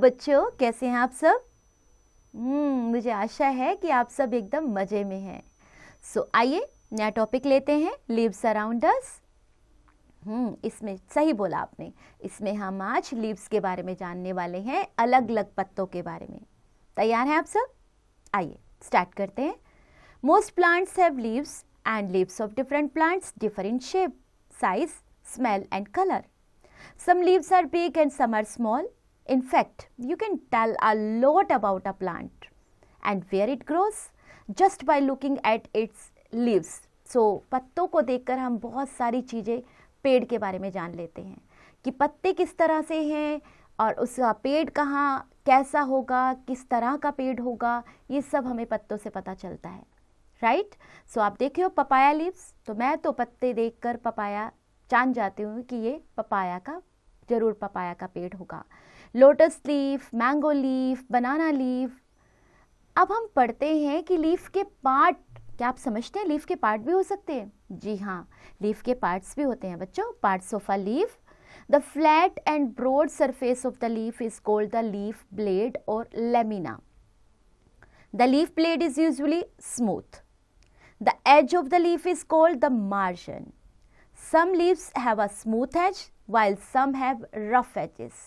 बच्चों, कैसे हैं आप सब? मुझे आशा है कि आप सब एकदम मज़े में हैं। आइए नया टॉपिक लेते हैं, लीव्स अराउंड अस। इसमें सही बोला आपने, इसमें हम आज लीव्स के बारे में जानने वाले हैं, अलग अलग पत्तों के बारे में। तैयार हैं आप सब? आइए स्टार्ट करते हैं। Most plants have leaves and leaves of different plants differ in shape, size, smell and colour. Some leaves are big and some are small. In fact, you can tell a lot about a plant and where it grows just by looking at its leaves. So, पत्तों को देखकर हम बहुत सारी चीज़ें पेड़ के बारे में जान लेते हैं कि पत्ते किस तरह से हैं और उसका पेड़ कहाँ कैसा होगा, किस तरह का पेड़ होगा, ये सब हमें पत्तों से पता चलता है, राइट? सो आप देखे हो पपाया लीव्स, तो मैं तो पत्ते देखकर पपाया जान जाती हूँ कि ये पपाया का जरूर पपाया का पेड़ होगा। Lotus leaf, mango leaf, banana leaf. अब हम पढ़ते हैं कि लीफ के पार्ट, क्या आप समझते हैं लीफ के पार्ट भी हो सकते हैं? जी हाँ, लीफ के पार्ट्स भी होते हैं बच्चों। Parts of a leaf, the flat and broad surface of the leaf is called the leaf blade और lamina. The leaf blade is usually smooth. The edge of the leaf is called the margin. Some leaves have a smooth edge while some have rough edges.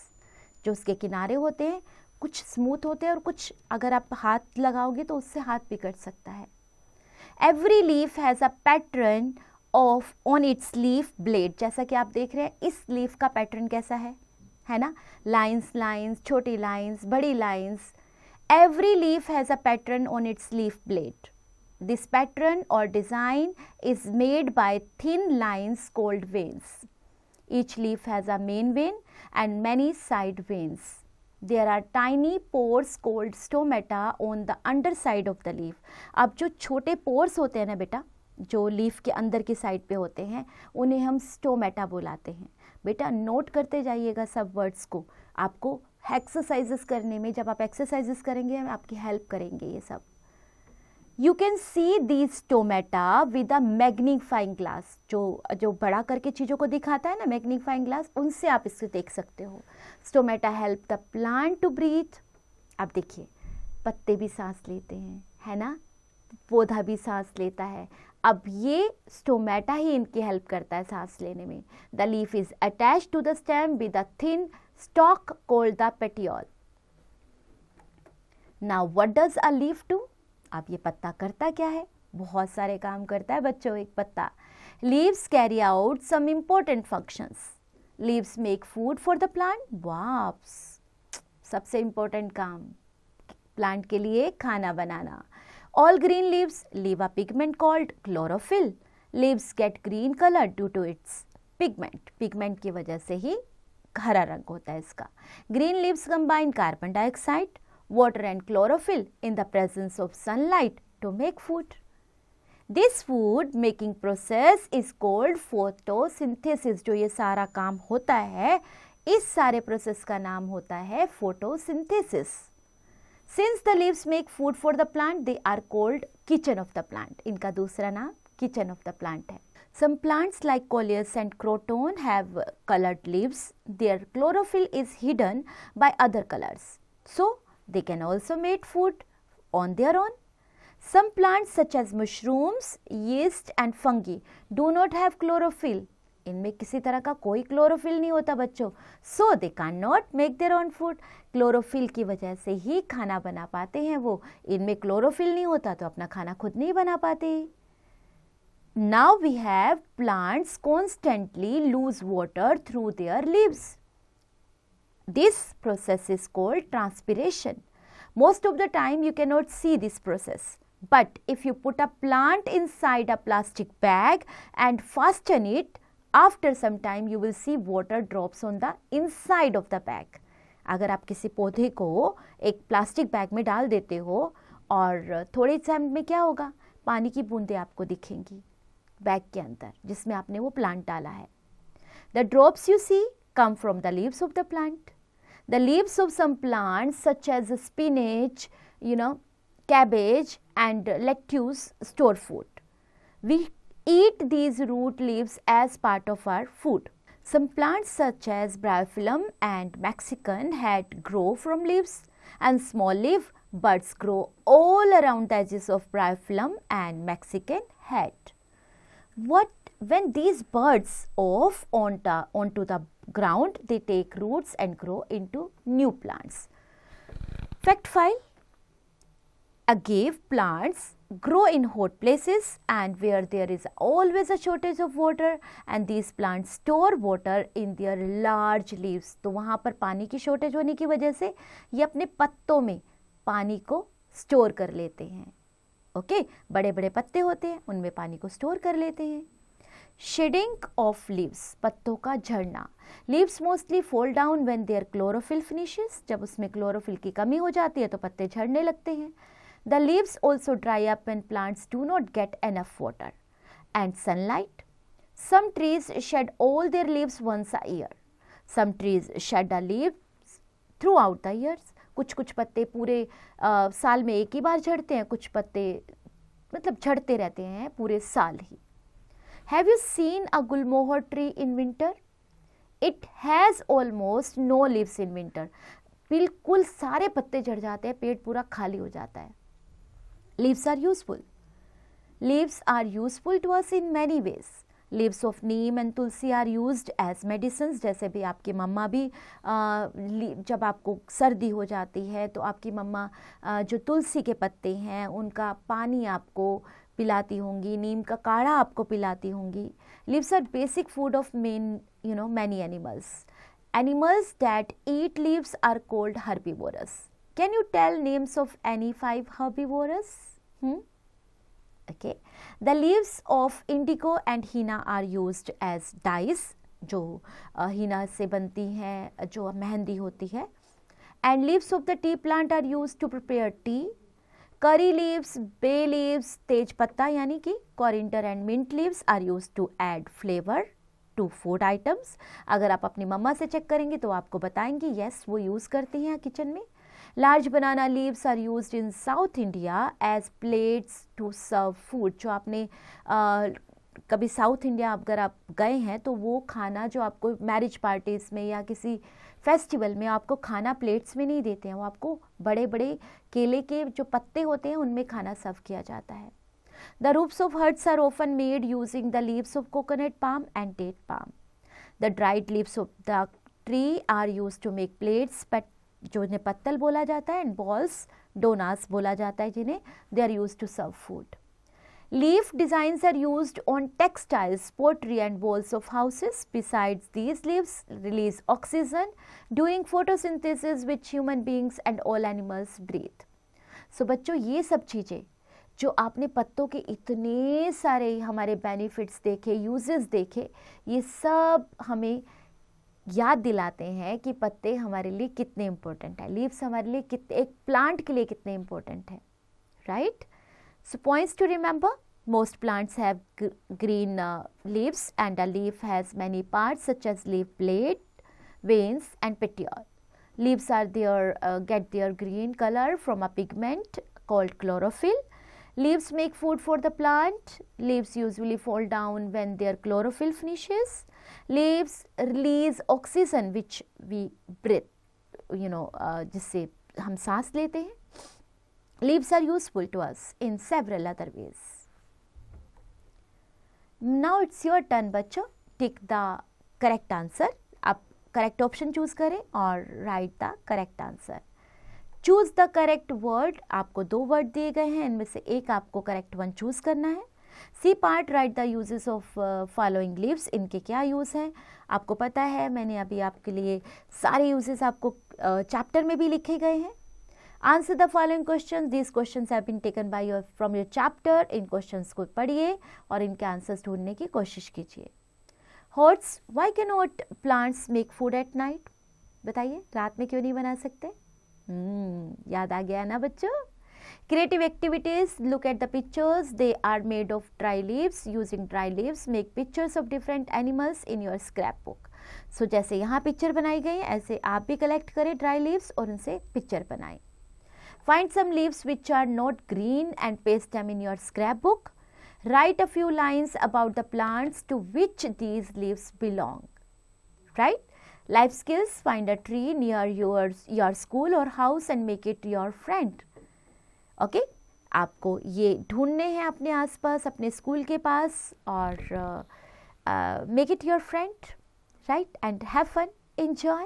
जो उसके किनारे होते हैं कुछ smooth होते हैं और कुछ अगर आप हाथ लगाओगे तो उससे हाथ भी कट सकता है. Every leaf has a pattern of on its leaf blade. जैसा कि आप देख रहे हैं इस लीफ का पैटर्न कैसा है ना? लाइंस लाइंस, छोटी लाइंस, बड़ी lines. Every leaf has a pattern on its leaf blade. This pattern or design is made by thin lines called veins. Each leaf has a main vein and many side veins. There are tiny pores called stomata on the underside of the leaf. अब जो छोटे pores होते हैं ना बेटा, जो leaf के अंदर की साइड पे होते हैं, उन्हें हम स्टोमेटा बुलाते हैं. बेटा नोट करते जाइएगा सब वर्ड्स को, आपको एक्सरसाइजेस करने में, जब आप एक्सरसाइजेस करेंगे आपकी हेल्प करेंगे ये सब. You can see these stomata with a magnifying glass. जो बड़ा करके चीज़ों को दिखाता है ना मैग्नीफाइंग ग्लास, उनसे आप इससे देख सकते हो. Stomata help the plant to breathe. अब देखिए पत्ते भी सांस लेते हैं, है ना? पौधा भी सांस लेता है. अब ये स्टोमेटा ही इनकी हेल्प करता है सांस लेने में. The leaf is attached to the stem with a thin stalk called the petiole. Now what does a leaf do? अब ये पत्ता करता क्या है? बहुत सारे काम करता है बच्चों एक पत्ता. Leaves carry out some important functions. Leaves make food for the plant. वाह, सबसे important काम प्लांट के लिए खाना बनाना. All green leaves leave a pigment called chlorophyll. Leaves get green color due to its pigment. Pigment की वजह से ही हरा रंग होता है इसका. Green leaves combine carbon dioxide, water and chlorophyll in the presence of sunlight to make food. This food making process is called photosynthesis. जो ये सारा काम होता है, इस सारे प्रोसेस का नाम होता है photosynthesis. Since the leaves make food for the plant, they are called kitchen of the plant. इनका दूसरा नाम kitchen of the plant है. Some plants like coleus and croton have colored leaves. Their chlorophyll is hidden by other colors. So they can also make food on their own. Some plants such as mushrooms, yeast and fungi do not have chlorophyll. इनमें किसी तरह का कोई chlorophyll नहीं होता बच्चों. So they cannot make their own food. Chlorophyll की वजह से ही खाना बना पाते हैं वो. इनमें क्लोरोफिल नहीं होता तो अपना खाना खुद नहीं बना पाते. Now we have plants constantly lose water through their leaves. This process is called transpiration. Most of the time you cannot see this process. But if you put a plant inside a plastic bag and fasten it, after some time you will see water drops on the inside of the bag. अगर आप किसी पौधे को एक plastic bag में डाल देते हो और थोड़े टाइम में क्या होगा? पानी की बूंदें आपको दिखेंगी बैग के अंदर जिसमें आपने वो प्लांट डाला है. The drops you see come from the leaves of the plant. The leaves of some plants such as spinach, cabbage and lettuce store food. We eat these root leaves as part of our food. Some plants such as Bryophyllum and Mexican head grow from leaves, and small leaf buds grow all around the edges of Bryophyllum and Mexican head. When these buds off onto the ground, they take roots and grow into new plants. Fact file: agave plants grow in hot places and where there is always a shortage of water, and these plants store water in their large leaves. तो वहाँ पर पानी की shortage होने की वजह से ये अपने पत्तों में पानी को स्टोर कर लेते हैं. ओके, बड़े बड़े पत्ते होते हैं, उनमें पानी को स्टोर कर लेते हैं. शेडिंग ऑफ लीव्स, पत्तों का झड़ना. Leaves mostly fall down when there chlorophyll finishes, जब उसमें क्लोरोफिल की कमी हो जाती है तो पत्ते झड़ने लगते हैं. The leaves also dry up when plants do not get enough water and sunlight. Some trees shed all their leaves once a year. Some trees shed a leaves throughout the years. कुछ पत्ते पूरे साल में एक ही बार झड़ते हैं, कुछ पत्ते मतलब झड़ते रहते हैं पूरे साल ही. Have you seen a gulmohar tree in winter? It has almost no leaves in winter. बिल्कुल सारे पत्ते झड़ जाते हैं, पेड़ पूरा खाली हो जाता है. Leaves are useful. Leaves are useful to us in many ways. Leaves of neem and tulsi are used as medicines. जैसे भी आपकी मम्मा भी जब आपको सर्दी हो जाती है तो आपकी मम्मा जो तुलसी के पत्ते हैं उनका पानी आपको पिलाती होंगी, नीम का काढ़ा आपको पिलाती होंगी. Leaves are basic food of many animals. Animals that eat leaves are called herbivorous. Can you tell names of any 5 herbivorous? Okay. The leaves of indigo and henna are used as dyes, जो हीना से बनती हैं, जो मेहंदी होती है. And leaves of the tea plant are used to prepare tea. Curry leaves, bay leaves, तेज पत्ता यानी कि coriander and mint leaves are used to add flavor to food items. अगर आप अपनी मम्मा से चेक करेंगे तो आपको बताएंगी यस वो यूज़ करती हैं किचन में. Large banana leaves are used in South India as plates to serve food. जो आपने कभी साउथ इंडिया अगर आप गए हैं तो वो खाना जो आपको मैरिज पार्टीज़ में या किसी फेस्टिवल में आपको खाना प्लेट्स में नहीं देते हैं, वो आपको बड़े बड़े केले के जो पत्ते होते हैं उनमें खाना सर्व किया जाता है. The roofs of huts are often made using the leaves of coconut palm and date palm. The dried leaves of the tree are used to make plates, but जो इन्हें पत्तल बोला जाता है, एंड बॉल्स डोनास बोला जाता है जिन्हें, they are use to serve food. Leaf designs are used on textiles, pottery and walls of houses. Besides these leaves release oxygen during photosynthesis which human beings and all animals breathe. So बच्चों, ये सब चीज़ें जो आपने पत्तों के इतने सारे हमारे बेनिफिट्स देखे, यूजेस देखे, ये सब हमें याद दिलाते हैं कि पत्ते हमारे लिए कितने इम्पोर्टेंट है, लीव्स हमारे लिए कितने, एक प्लांट के लिए कितने इम्पोर्टेंट है. Right. So points to remember: most plants have green leaves and a leaf has many parts such as leaf blade, veins and petiole. Leaves are get their green color from a pigment called chlorophyll. Leaves make food for the plant. Leaves usually fall down when their chlorophyll finishes. Leaves release oxygen which we breathe, जिससे हम सांस लेते हैं. Leaves are useful to us in several other ways. Now it's your turn बच्चों. Tick the correct answer. आप correct option choose करें और write the correct answer. Choose the correct word. आपको 2 word दिए गए हैं, इनमें से एक आपको correct one choose करना है. C part, right the uses of following leaves. इनके क्या यूज़ हैं आपको पता है, मैंने अभी आपके लिए सारे यूजेस आपको चैप्टर में भी लिखे गए हैं. Answer the following question. These question have been taken by your from your chapter. इन क्वेश्चंस को पढ़िए और इनके आंसर्स ढूंढने की कोशिश कीजिए. HOTS, why can not plants make food at night? बताइए, रात में क्यों नहीं बना सकते? याद आ गया ना बच्चों? Creative activities, look at the pictures. They are made of dry leaves. Using dry leaves, make pictures of different animals in your scrapbook. So जैसे यहाँ पिक्चर बनाई गई है, ऐसे आप भी कलेक्ट करें dry leaves और उनसे पिक्चर बनाएं. Find some leaves which are not green and paste them in your scrapbook. Write a few lines about the plants to which these leaves belong. right? Life skills: find a tree near your school or house and make it your friend. Okay? आपको ये ढूंढने हैं अपने आसपास, अपने school के पास, और make it your friend, right? And have fun, enjoy.